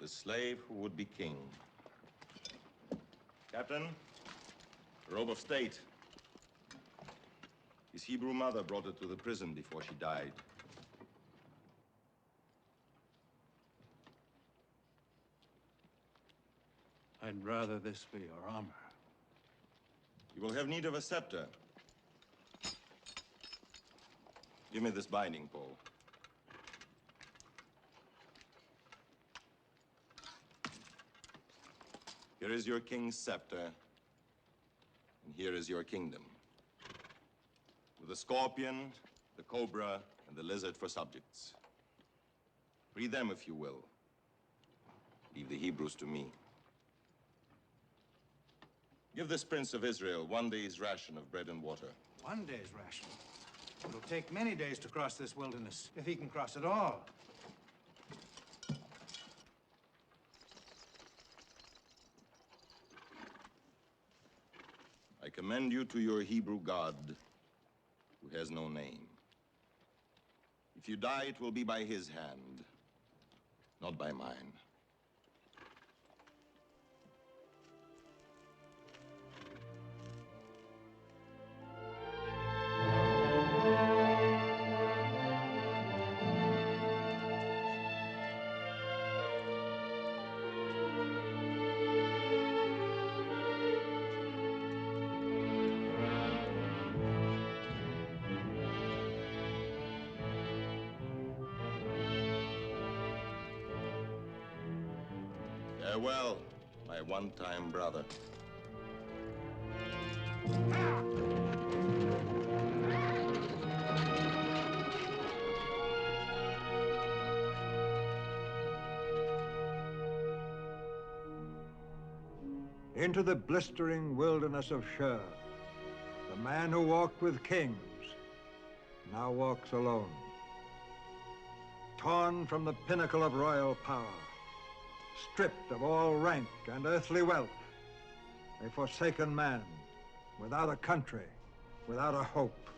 the slave who would be king. Captain, robe of state. His Hebrew mother brought it to the prison before she died. I'd rather this be your armor. You will have need of a scepter. Give me this binding pole. Here is your king's scepter, and here is your kingdom. With the scorpion, the cobra, and the lizard for subjects. Free them if you will. Leave the Hebrews to me. Give this prince of Israel 1 day's ration of bread and water. 1 day's ration? It'll take many days to cross this wilderness, if he can cross at all. I commend you to your Hebrew God, who has no name. If you die, it will be by his hand, not by mine. Farewell, my one-time brother. Into the blistering wilderness of Shur, the man who walked with kings now walks alone. Torn from the pinnacle of royal power, stripped of all rank and earthly wealth, a forsaken man, without a country, without a hope.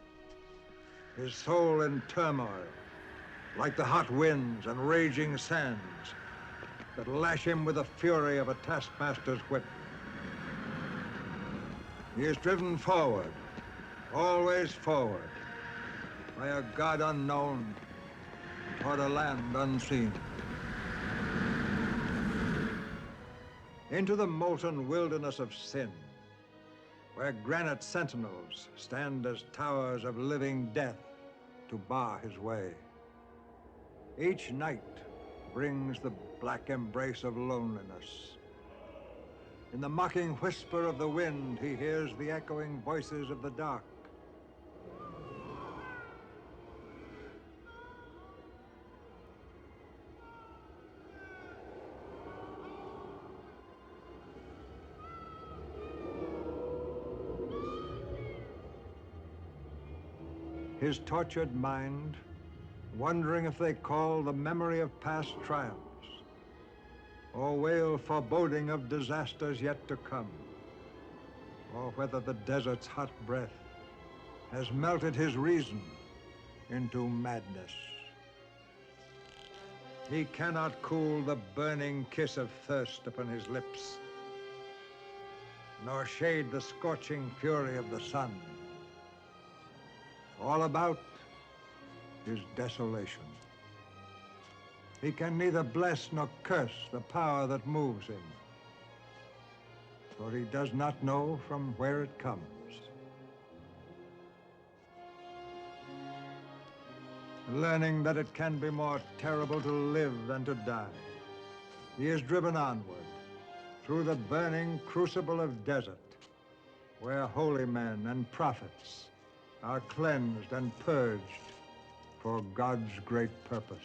His soul in turmoil, like the hot winds and raging sands that lash him with the fury of a taskmaster's whip. He is driven forward, always forward, by a God unknown toward a land unseen. Into the molten wilderness of sin, where granite sentinels stand as towers of living death to bar his way. Each night brings the black embrace of loneliness. In the mocking whisper of the wind, he hears the echoing voices of the dark. His tortured mind, wondering if they call the memory of past triumphs, or wail foreboding of disasters yet to come, or whether the desert's hot breath has melted his reason into madness. He cannot cool the burning kiss of thirst upon his lips, nor shade the scorching fury of the sun. All about is desolation. He can neither bless nor curse the power that moves him, for he does not know from where it comes. Learning that it can be more terrible to live than to die, he is driven onward through the burning crucible of desert, where holy men and prophets are cleansed and purged for God's great purpose.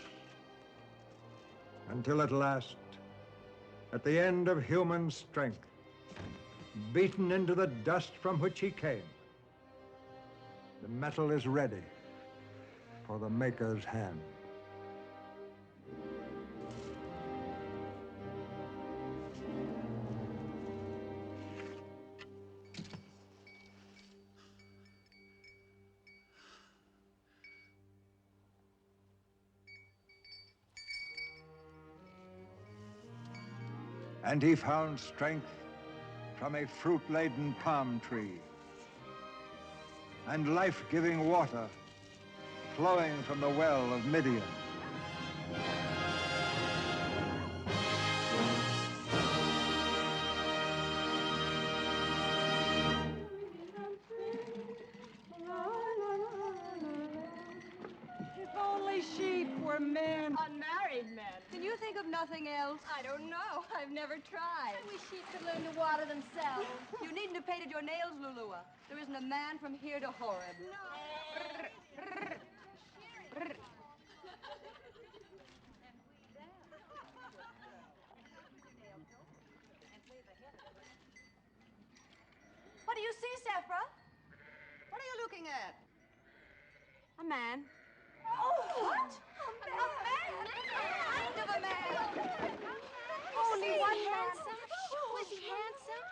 Until at last, at the end of human strength, beaten into the dust from which he came, the metal is ready for the Maker's hand. And he found strength from a fruit-laden palm tree, and life-giving water flowing from the well of Midian. If only sheep were men. Unmarried men. Can you think of nothing else? I don't know. I've never tried. I wish sheep could learn to water themselves. You needn't have painted your nails, Lulua. There isn't a man from here to Horeb. What do you see, Sephra? What are you looking at? A man. Oh, what? A man? Kind of a man. Only one man. Was he handsome?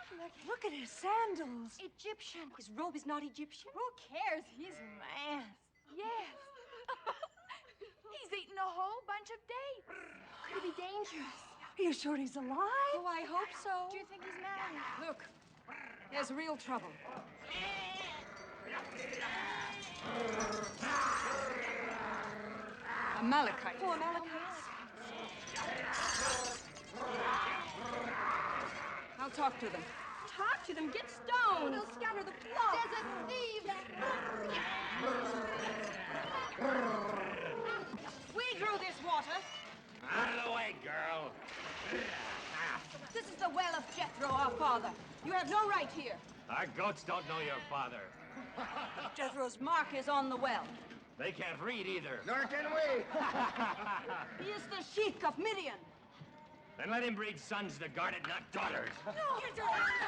Look at his sandals. Egyptian. His robe is not Egyptian. Who cares? He's nice. Yes. He's eaten a whole bunch of dates. Could it be dangerous? Are you sure he's alive? Oh, I hope so. Do you think he's married? Look, there's real trouble. Amalekites. Oh, Amalekites. I'll talk to them. Talk to them. Get stoned. They'll scatter the flock. There's a thief. We drew this water. Out of the way, girl. This is the well of Jethro, our father. You have no right here. Our goats don't know your father. Jethro's mark is on the well. They can't read either. Nor can we. He is the sheik of Midian. Then let him breed sons to guard it, not daughters. Get your hands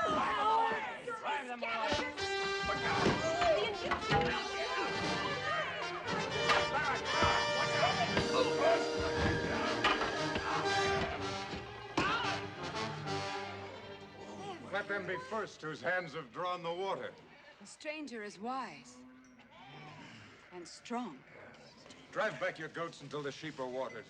off! Drive them away. Let them be first whose hands have drawn the water. The stranger is wise and strong. Drive back your goats until the sheep are watered.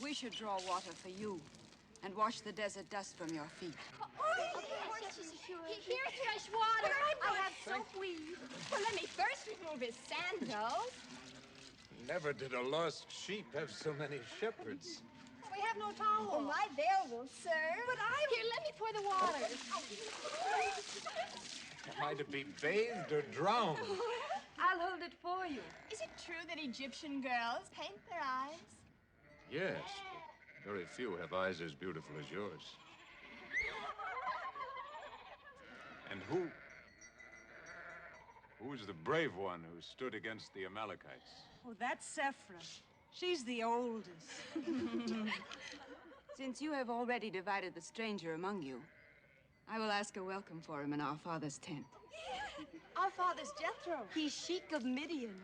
We should draw water for you and wash the desert dust from your feet. Here's fresh water. I have soap weed. Well, let me first remove his sandals. Never did a lost sheep have so many shepherds. We have no towel. Oh, my veil will serve. But Here, let me pour the water. Am I to be bathed or drowned? I'll hold it for you. Is it true that Egyptian girls paint their eyes? Yes, but very few have eyes as beautiful as yours. And who's the brave one who stood against the Amalekites? Oh, that's Sephra. She's the oldest. Since you have already divided the stranger among you, I will ask a welcome for him in our father's tent. Our father's Jethro. He's sheik of Midian.